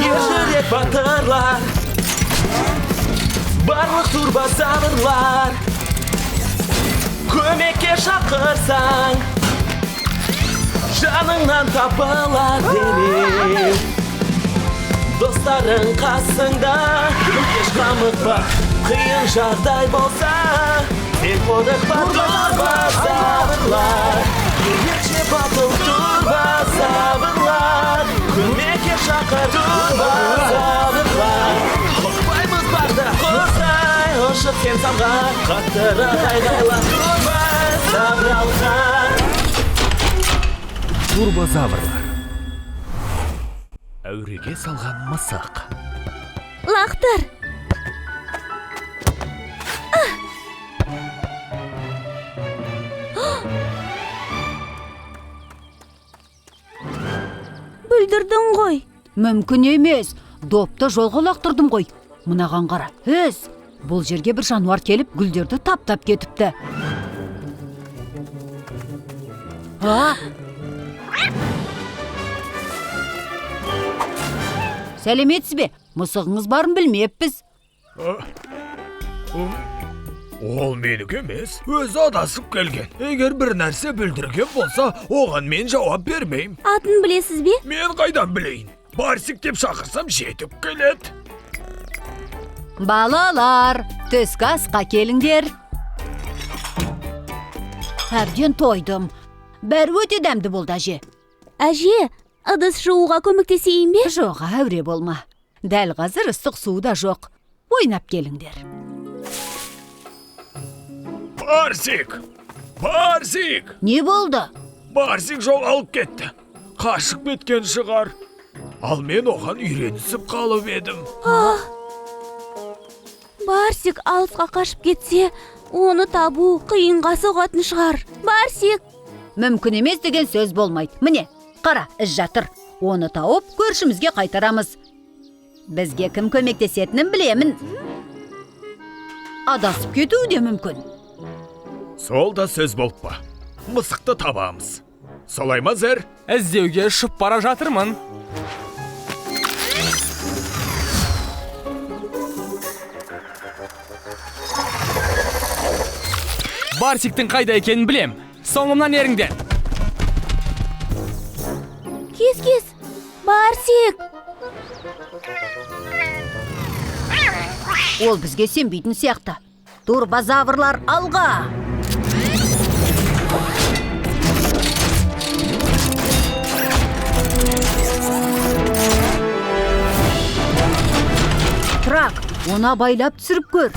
Ержүрек батырлар, барлық турбозаврлар, көмекке шақырсаң, жаныңнан табылар демек. Достарың қасыңда, еш қамықпа, қиын жағдай болса, сен қорықпа турбозаврлар, ерекше батыл турбозаврлар, көмекке шақыр турбозаврлар. Қорықпаймыз барда қосай, ұшып сен самға, қаттырақ айғайла турбозаврлар. Турбозаврлар. Әуреге салған мысық. Лақтыр. Бүлдірдің ғой. Мүмкін емес. Допты жолға лақтырдым ғой. Мынаған қара. Бұл жерге бір жануар келіп, гүлдерді таптап кетіпті. Сәлеметсіз бе? Мысығыңыз барын білмеппіз. Ол менікі емес, өзі адасып келген. Егер бір нәрсе білдірген болса, оған мен жауап бермеймін. Атын білесіз бе? Мен қайдан білейін? Барсик деп шақырсам жетіп келеді. Балалар, түскі асқа келіңдер. Әбден тойдым. Бәрі өте дәмді болды, әже. Әже, ыдыс жууға көмектесейін бе? Жоқ, әуре болма. Дәл қазір ыстық су да жоқ. Ойнап келіңдер. Барсик! Не болды? Барсик жоғалып кетті. Қашып кеткен шығар. Ал мен оған үйренісіп қалып едім. Барсик алысқа қашып кетсе, оны табу қиынға соғатын шығар. Барсик! Мүмкін емес деген сөз болмайды. Міне, қара, із жатыр. Оны тауып, көршімізге қайтарамыз. Бізге кім көмектесетінін білемін. Адасып кетуі де мүмкін. Сол да сөз болып па. Мысықты табамыз. Солай ма, Зер? Іздеуге ұшып бара жатырмын. Барсиктің қайда екенін білем. Соңымнан еріңдер. Кес. Барсик! Ол бізге сенбейтін сияқты. Турбозаврлар алға! Трак, ona байлап түсіріп көр.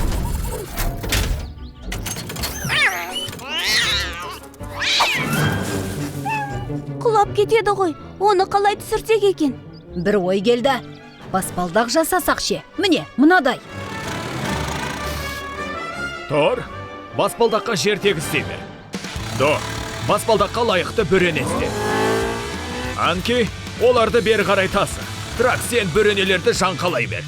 Құлап кетеді ғой. Оны қалай түсірсек екен? Бір ой келді. Баспалдақ жасасақ ше. Міне, мынадай. Тор, баспалдаққа жер тегістей бер. До, баспалдаққа лайықты бөренесте. Анки, оларды бері қарай тасы. Трак, сен бөренелерді жаңқалай бер.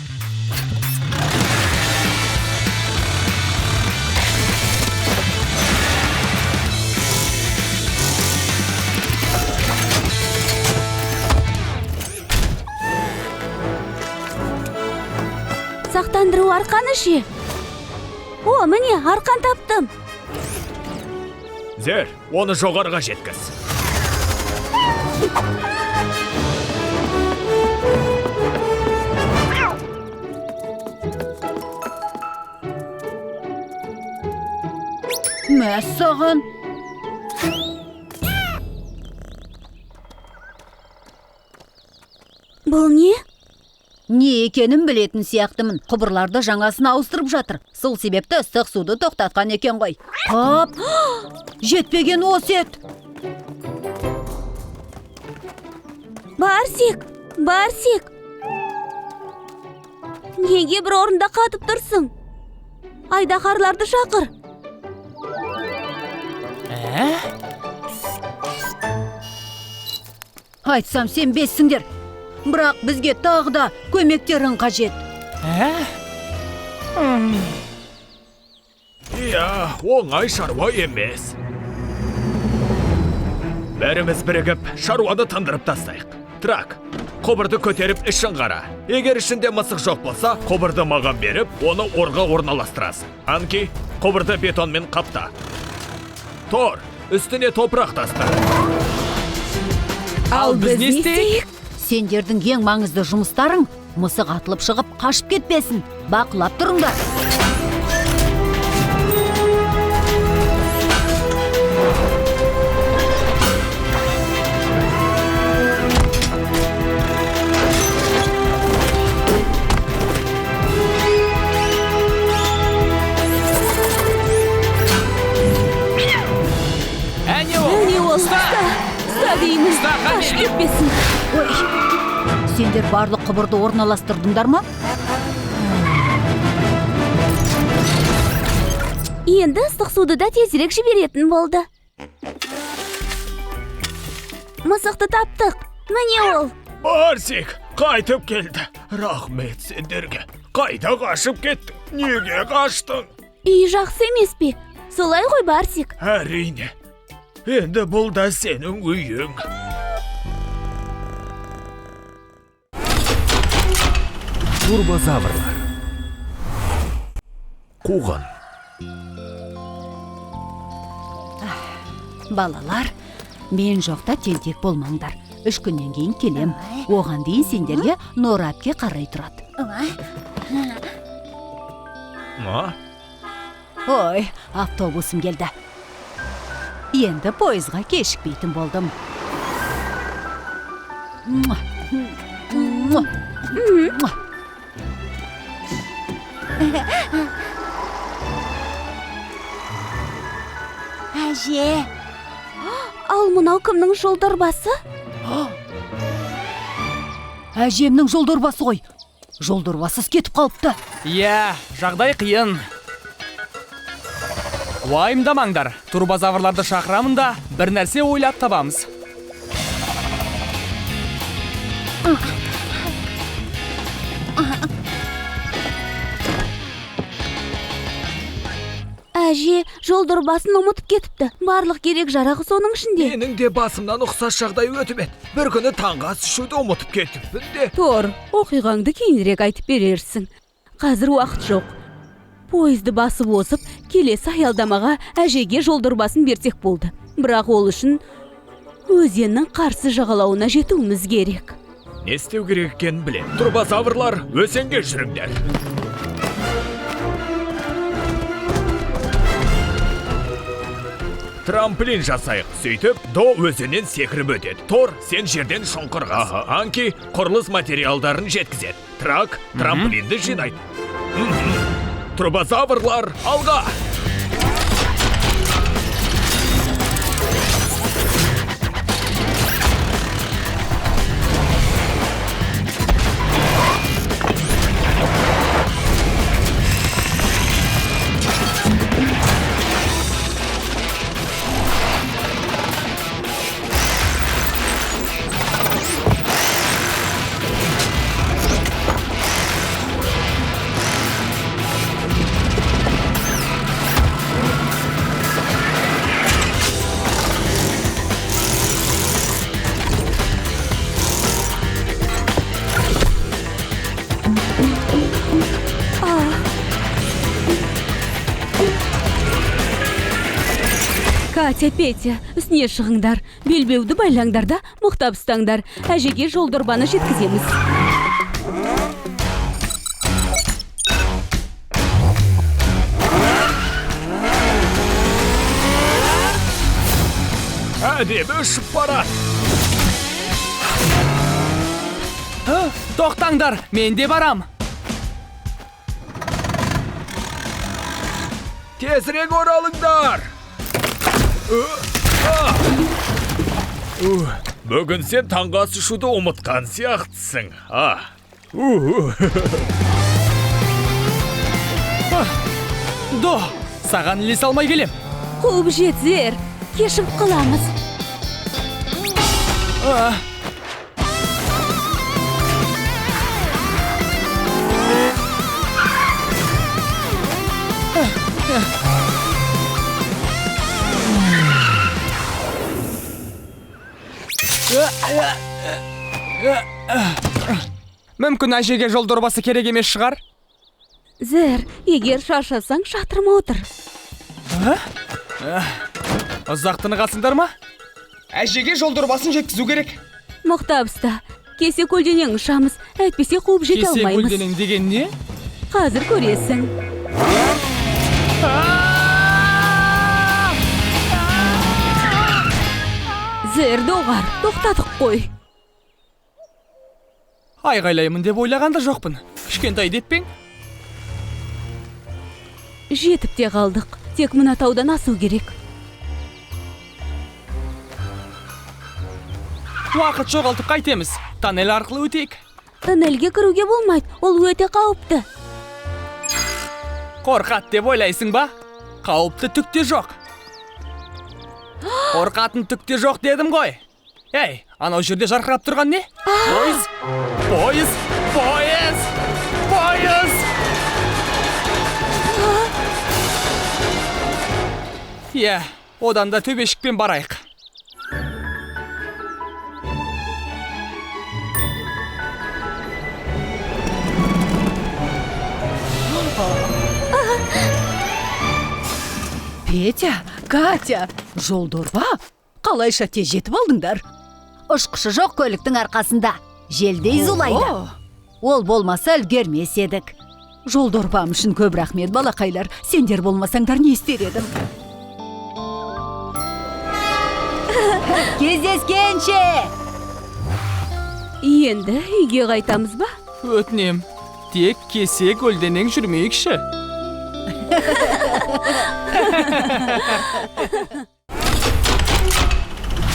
Сақтандыру арқаны ше? О, міне, арқан таптым. Зер, оны жоғарыға жеткіз. Мәссаған. Бұл не? Не екенін білетін сияқтымын. Құбырларды жаңасын ауыстырып жатыр. Сол себепті ыстық суды тоқтатқан екен ғой. Қап! Жетпеген осет! Барсик! Неге бір орында қатып тұрсың? Айдаһарларды шақыр. Айтсам сен бессіңдер. Бірақ бізге тағы да көмектерің қажет. Оңай шаруа емес. Бәріміз бірігіп, шаруаны тындырып тастайық. Трак, құбырды көтеріп ішін қара. Егер ішінде мысық жоқ болса, құбырды маған беріп, оны орға орналастырасың. Анки, құбырды бетонмен қапта. Тор, үстіне топырақ таста. Ал біз не істейік? Сендердің ең маңызды жұмыстарың мысық атылып шығып қашып кетпесін. Бақылап тұрыңдар. Әне ол, ұста деймін, қашып кетпесін. Ой, сендер барлық құбырды орналастырдыңдар ма? Енді ыстық суды да тезірек жіберетін болды. Мысықты таптық. Міне ол. Барсик, қайтып келді. Рахмет сендерге. Қайда қашып кеттің? Неге қаштың? Үй жақсы емес пе? Солай ғой, Барсик. Әрине. Енді бұл да сенің үйің. Турбозаврлар. Қуғын. Балалар, мен жоқта тентек болмаңдар. 3 күннен кейін келем. Оған дейін сендерге Нора әпке қарай тұрады. Ой, автобусым келді. Енді пойызға кешікпейтін болдым. Әже. Ал мынау кімнің жолдорбасы? Әжемнің жолдорбасы ғой. Жолдорбасыз кетіп қалыпты. Иә, жағдай қиын. Уайымдамаңдар, турбозаврларды шақырамын да бір нәрсе ойлап табамыз. Әже, жолдорбасын ұмытып кетіпті. Барлық керек жарағы соның ішінде. Менің де басымнан ұқсас жағдай өтіп еді. Bir күні таңғы ас ішуді ұмытып кетіппін де. Тор, оқиғаңды кейінірек айтып берерсің. Қазір уақыт жоқ. Пойызды басып осып, келесі аялдамаға әжеге жолдорбасын берсек болды. Бірақ ол үшін өзеннің қарсы жағалауына жетуіміз керек. Не істеу керек екенін білем. Турбозаврлар, өзенге жүріңдер. Трамплин жасайық. Сөйтіп, До өзеннен секіріп өтеді. Тор, сен жерден шұңқырға. Анки, құрылыс материалдарын жеткізеді. Трак, трамплинді жинайды. Турбозаврлар, алға! Катя, Петя, үстіне шығыңдар. Белбеуді байлаңдар да мұқтап ұстаңдар. Әжеге жолдорбаны жеткіземіз. Әдемі ұшып барады. Тоқтаңдар, мен де барам. Тезірек оралыңдар. Бүгін сен таңғы ас ішуді ұмытқан сияқтысың. До, саған ілесе алмай келем. Қуып жетсер, кешіп қаламыз. Мүмкін әжеге жол дорбасы керек емес шығар. Зер, егер шаршасаң шатырыма отыр. Ұзақ тынығасыңдар ма? Әжеге жол дорбасын жеткізу керек. Мұқтабыста, кесе көлденең ұшамыз, әйтпесе қуып жете Кесе алмаймыз. көлденең деген не? Қазір көресің. Зер доғар, тоқтадық қой. Айғайлаймын деп ойлағанда жоқпын. Кішкентай детпең. Жетіп те қалдық. Тек мына таудан асу керек. Уақыт жоғалтып қайтеміз. Тоннель арқылы өтейік. Тоннельге кіруге болмайды, ол өте қауіпті. Қорқат деп ойлайсың ба? Қауіпті түкте жоқ. Қорқатын түкте жоқ дедім ғой. Ей, анау жерде жарқырап тұрған не? Пойыз! Пойыз! Пойыз! Пойыз! Иә, одан да төбешікпен барайық. Петя, Катя, жол дорба? Қалайша тез жетіп алдыңдар? Ұшқышы жоқ көліктің арқасында. Желдей зулайды. Ол болмаса үлгермес едік. Жол дорбам үшін көп рахмет, балақайлар. Сендер болмасаңдар не істер едім? Кездескенше! Енді үйге қайтамыз ба? Өтінем, тек кесе көлденең жүрмейікші.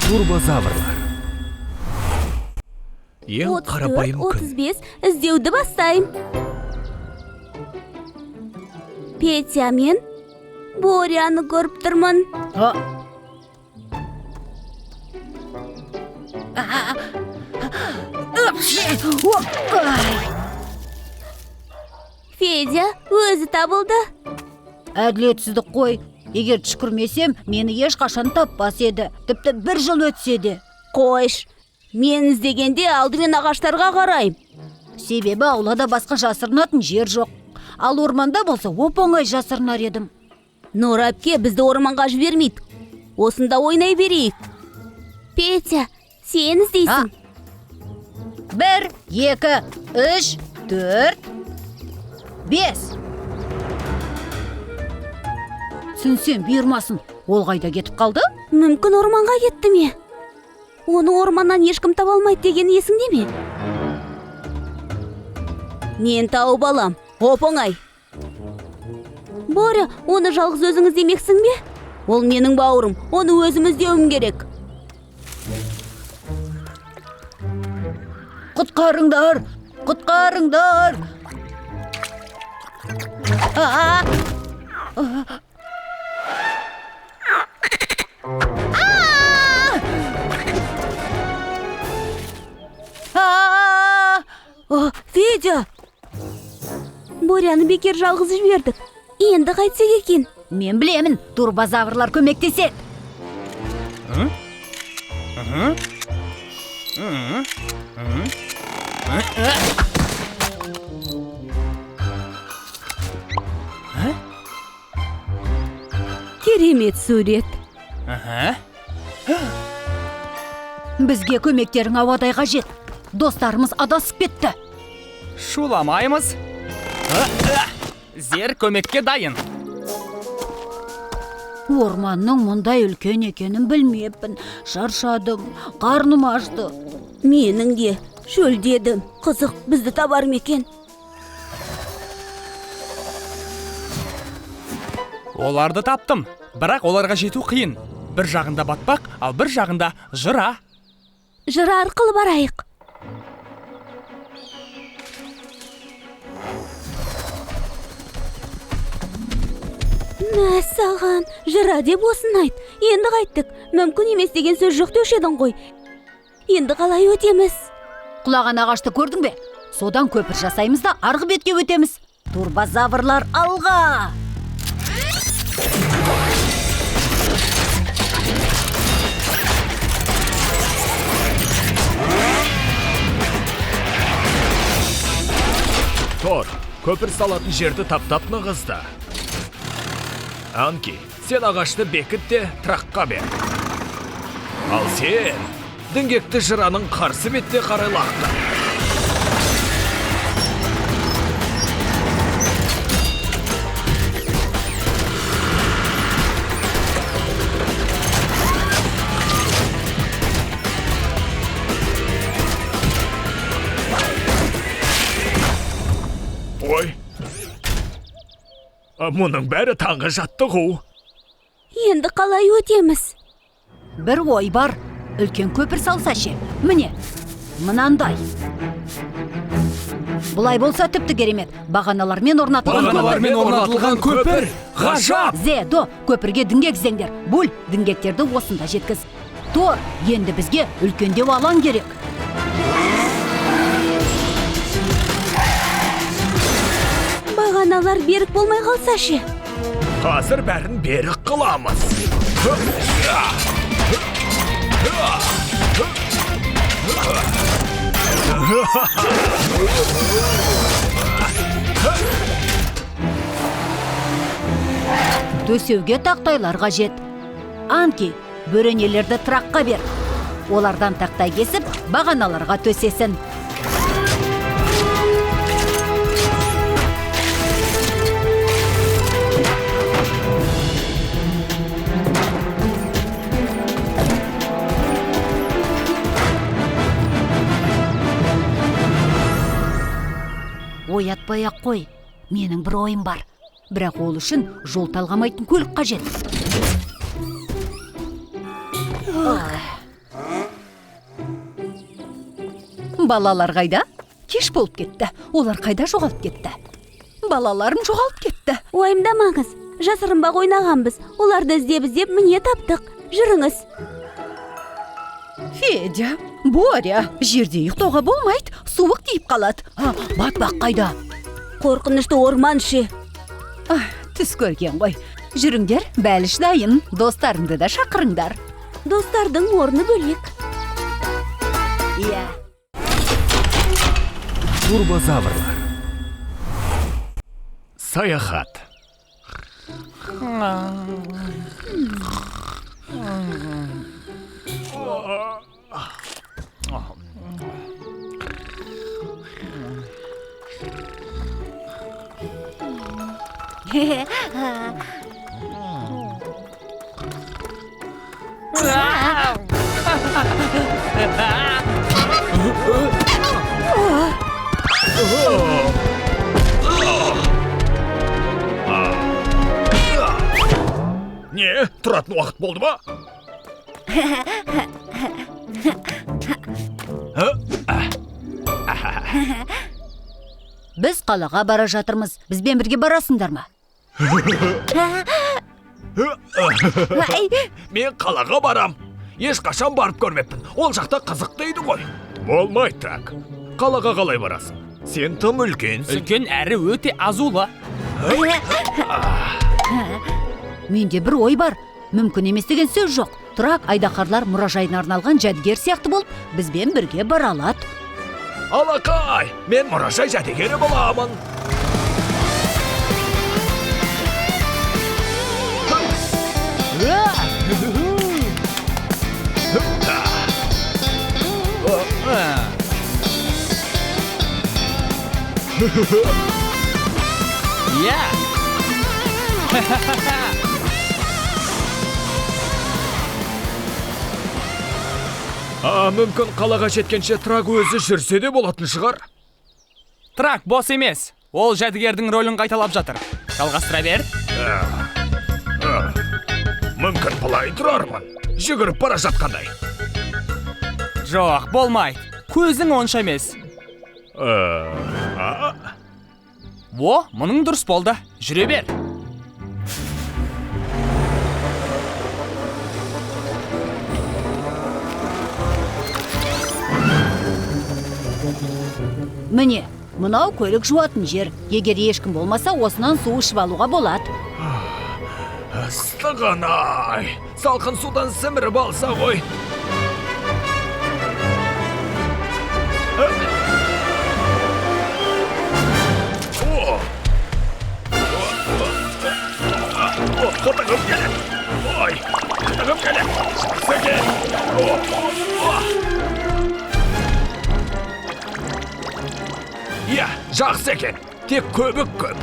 Турбозаврлар. Ең қарапайым күн. 34, 35 іздеуді бастайым. Петя мен Боряны көріп тұрмын. Федя өзі табылды. Әділетсіздік қой. Егер түшкірмесем, мені ешқашан таппас еді. Тіпті бір жыл өтсе де. Қойш, мен іздегенде алдымен ағаштарға қарайым. Себебі аулада басқа жасырынатын жер жоқ. Ал орманда болса оп-оңай жасырынар едім. Нұр әпке бізді орманға жібермейді. Осында ойнай берейік. Петя, сен іздейсің. 1, 2, 3, 4, 5. Түсінсем бұйырмасын. Ол қайда кетіп қалды? Мүмкін орманға кетті ме? Оны орманнан ешкім таба алмайды деген есіңде ме? Мен тауып алам. Оп-оңай. Боря, оны жалғыз өзің іздемексің бе? Ол менің бауырым. Оны өзім іздеуім керек. Құтқарыңдар! Құтқарыңдар! Федя! Боряны бекер жалғыз жібердік. Енді қайтсек екен? Мен білемін, турбозаврлар көмектеседі. Керемет сурет. Бізге көмектерің ауадай қажет. Достарымыз адасып кетті. Шуламаймыз. Зер көмекке дайын. Орманның мұндай үлкен екенін білмеппін. Шаршадым, қарным ашты. Менің де шөлдедім. Қызық, бізді табар ма екен? Оларды таптым, бірақ оларға жету қиын. Бір жағында батпақ, ал бір жағында жыра. Жыра арқылы барайық. Мәссаған, жыра деп осын айт. Енді қайттық. Мүмкін емес деген сөз жоқ деуші едің ғой. Енді қалай өтеміз? Құлаған ағашты көрдің бе? Содан көпір жасаймыз да арғы бетке өтеміз. Турбозаврлар алға! көпір салатын жерді таптап нығызды. Анки, сен ағашты бекіт те траққа бер. Ал сен діңгекті жыраның қарсы бетте қарай лақта. Ой, мұның бәрі таңғы жаттығу. Енді қалай өтеміз? Бір ой бар. Үлкен көпір салса ше. Міне, мынандай. Бұлай болса тіпті керемет. Бағаналармен орнатылған көпір. Ғажап! Зе, до, көпірге діңгек зеңдер. Бұл діңгектерді осында жеткіз. Тор, енді бізге үлкендеу алаң керек. Бағаналар берік болмай қалса ше. Қазір бәрін берік қыламыз. Төсеуге тақтайлар қажет. Анки, бөренелерді траққа бер. Олардан тақтай кесіп, бағаналарға төсесін. Оятпай-ақ қой. Менің бір ойым бар. Бірақ ол үшін жол талғамайтын көлік қажет. Балалар қайда? Кеш болып кетті. Олар қайда жоғалып кетті? Балаларым жоғалып кетті. Уайымдамаңыз. Жасырынбақ ойнағанбыз. Оларды іздеп міне таптық. Жүріңіз. Федя, Боря, жерде ұйықтауға болмайды. Суық тиіп қалады. Батпақ қайда? Қорқынышты орман ше. Түс көрген ғой. Жүріңдер, бәліш дайын. Достарыңды да шақырыңдар. Достардың орны бөлек. Иә. Турбозаврлар. Саяхат. Не, тұратын уақыт болды ма? Біз қалаға бара жатырмыз. Бізбен бірге барасыңдар ма? Мен қалаға барам. Ешқашан барып көрмеппін. Ол жақта қызық дейді ғой. Болмайды, Трак. Қалаға қалай барасың? Сен тым үлкенсің. Үлкен әрі өте азулы. Менде бір ой бар. Мүмкін емес деген сөз жоқ. Трак айдақарлар мұражайына арналған жәдігер сияқты болып, бізбен бірге бара алады. Алақай, мен мұражай жәдігері боламын. Иә. Мүмкін қалаға жеткенше Трак өзі жүрсе де болатын шығар. Трак бос емес. Ол жәдігердің рөлін қайталап жатыр. Жалғастыра бер. Мүмкін бұлай тұрармын. Жүгіріп бара жатқандай. Жоқ, болмайды. Көзің онша емес. Во, мұның дұрыс болды. Жүре бер. Міне, мынау көлік жуатын жер. Егер ешкім болмаса, осынан су ішіп алуға болады. Ыстығанай. Салқын судан сіміріп алса ғой. қытығым келеді. Ой, қытығым келеді. Жақсы екен. Иә, жақсы екен. Тек көбік көп.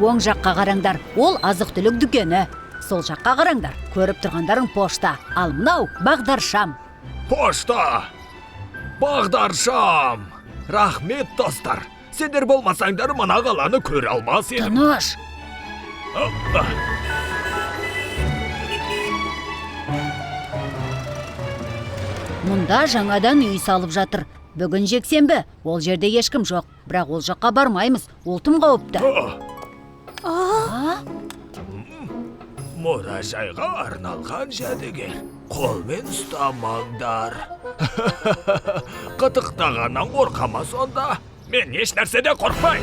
Оң жаққа қараңдар, ол азық-түлік дүкені. Сол жаққа қараңдар, көріп тұрғандарың пошта. Ал мынау бағдаршам. Пошта! Бағдаршам! Рахмет, достар. Сендер болмасаңдар мына қаланы көре алмас едім. Тыныш. Мұнда жаңадан үй салып жатыр. Бүгін жексенбі, ол жерде ешкім жоқ. Бірақ ол жаққа бармаймыз, ол тым қауіпті. Мұражайға арналған жәдігер. Қолмен ұстамаңдар. Қытықтағаннан қорқама сонда. Мен еш нәрседе қорқпай.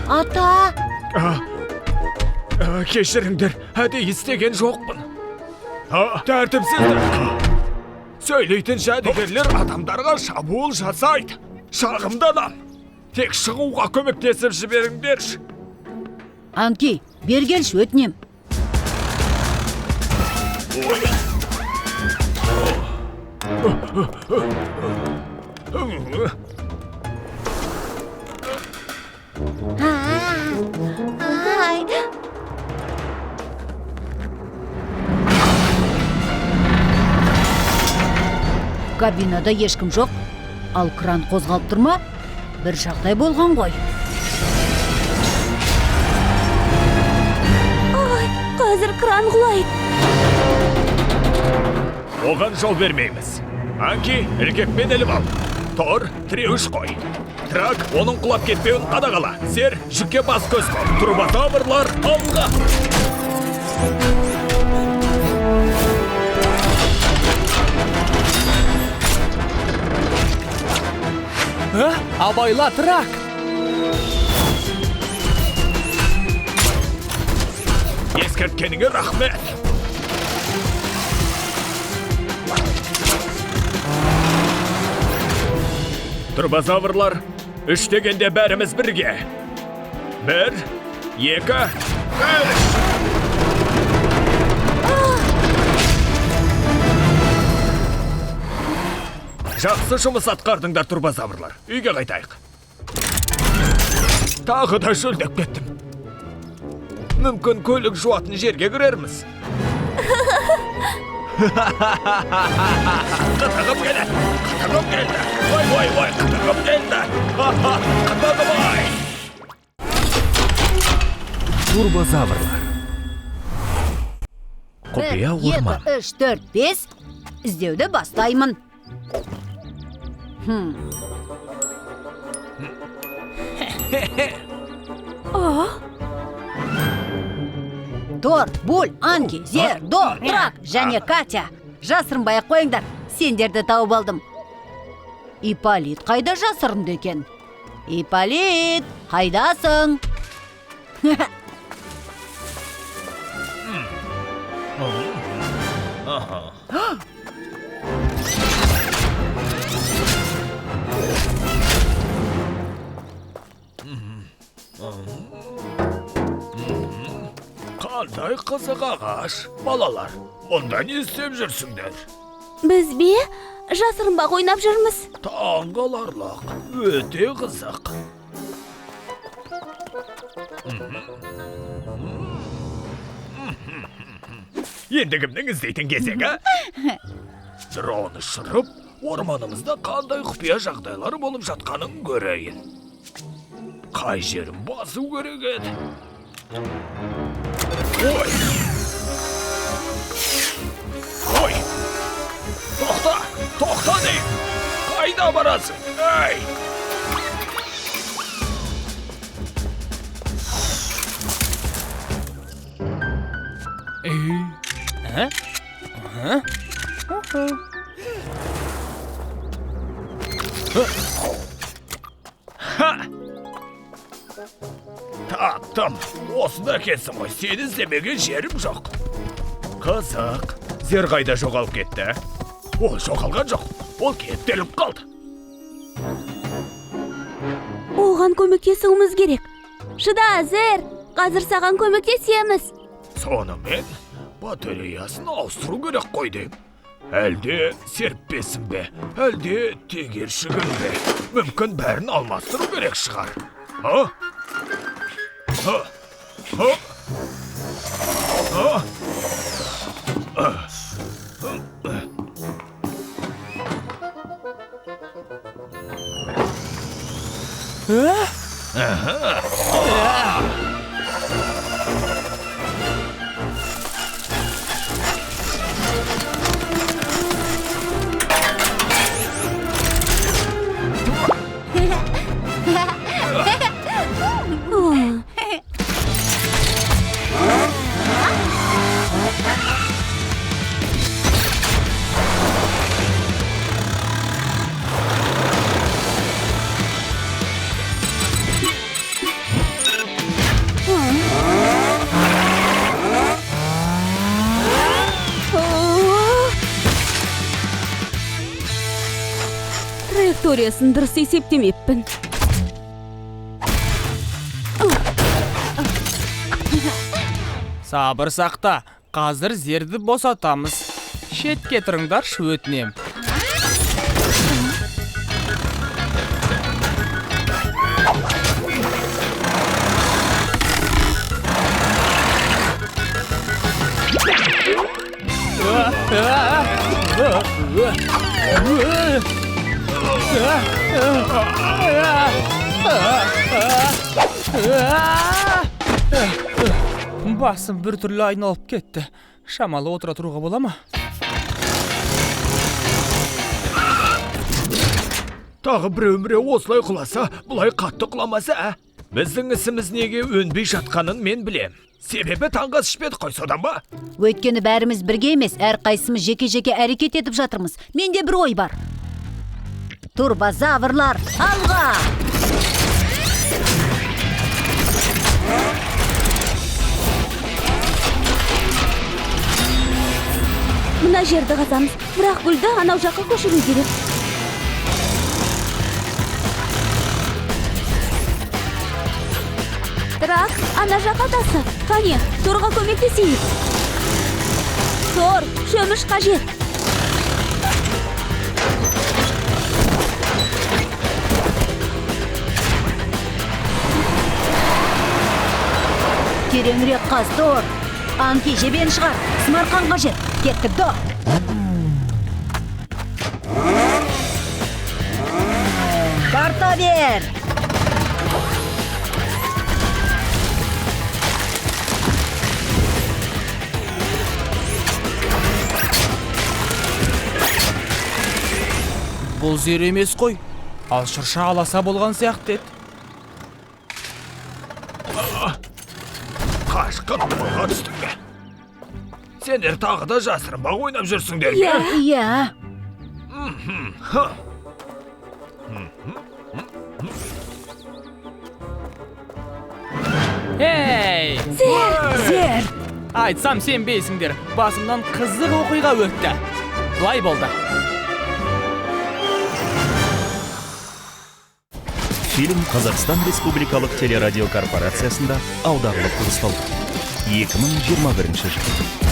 Ата! Кешіріңдер, әдейі істеген жоқпын. Тәртіпсіздік. Сөйлейтін жәдігерлер адамдарға шабуыл жасайды. Шағымданам. Тек шығуға көмектесіп жіберіңдерші. Анки, бергелші өтінем. Кабинада ешкім жоқ, ал кран қозғалып тұрма? Бір жағдай болған ғой. Ой, қазір кран құлайды. Оған жол бермейміз. Анки, ілгекпен іліп ал. Тор, тіреуіш қой. Трак, оның құлап кетпеуін қадағала. Сер, жүкке бас көз қол. Турбозаврлар, алға! Абайла, Трак! Ескерткеніңе рахмет. Турбозаврлар, үш дегенде бәріміз бірге. 1, 2, 3. Жақсы жұмыс атқардыңдар, турбозаврлар. Үйге қайтайық. Тағы да шөлдеп кеттім. Мүмкін көлік жуатын жерге кірерміз. Қытығым келді. Қытығым келді. Ой, қытығым келді. Қытығым ай. Турбозаврлар. Құпия 1, орман. 2, 3, 4, 5. Іздеуді бастаймын. Тор, Буль, Анки, Зер, До, Трак және Катя. Жасырынбай ақ қойыңдар, сендерді тауып алдым. Ипполит қайда жасырынды екен? Ипполит, қайдасың? Қандай қызық ағаш. Балалар, мұнда не істеп жүрсіңдер? Біз бе жасырынбақ ойнап жүрміз. Таңғаларлық, өте қызық. Енді кімнің іздейтін кезегі? Дрон ұшырып, орманымызда қандай құпия жағдайлар болып жатқанын көрейін. Қай жерін басу керек еді? Ой! Ой! Тоқта дейм! Қайда барасың? Ай! Таптым, осында кетсің ғой, сені іздемеген жерім жоқ. Қызық, Зер қайда жоғалып кетті? Ол жоғалған жоқ, ол кептеліп қалды. көмектесуіміз керек. Шыда, Зер, қазір саған көмектесеміз. Сонымен батареясын ауыстыру керек қой дейм. Әлде серіппесін бе, әлде тегершігін бе. Мүмкін бәрін алмастыру керек шығар. Ha? Ha? Ha? Ha? Траекториясын дұрыс есептемеппін. Сабыр сақта, қазір Зерді босатамыз. Шетке тұрыңдаршы өтінем. Басым бір түрлі айналып кетті. Шамалы отыра тұруға бола ма? Тағы біреу осылай құласа, бұлай қатты құламаса, ә? Біздің ісіміз неге өнбей жатқанын мен білем. Себебі таңғы ішпеді қой содан ба? Өйткені бәріміз бірге емес, әрқайсымыз жеке-жеке әрекет етіп жатырмыз. Менде бір ой бар. Турбозаврлар, алға! Мына жерді қазамыз, бірақ гүлді анау жаққа көшіру керек. Трак, ана жаққа тасы. Қане, Торға көмектесейік. Тор, шөміш қажет. Тереңірек қаз, Тор. Анки жебен шығар, смарқан қажет. Кеттік, до. Тарта бер. Бұл Зер емес қой. Ал шырша аласа болған сияқты еді. Қашқын қолға түстің бе? Сендер тағы да жасырынбақ ойнап жүрсіңдер ме? Иә. Эй! Зер. Айтсам сенбейсіңдер. Басымнан қызық оқиға өтті. Былай болды. Фильм Қазақстан Республикалық телерадио корпорациясында аударылып дыбысталды. 2021 жыл.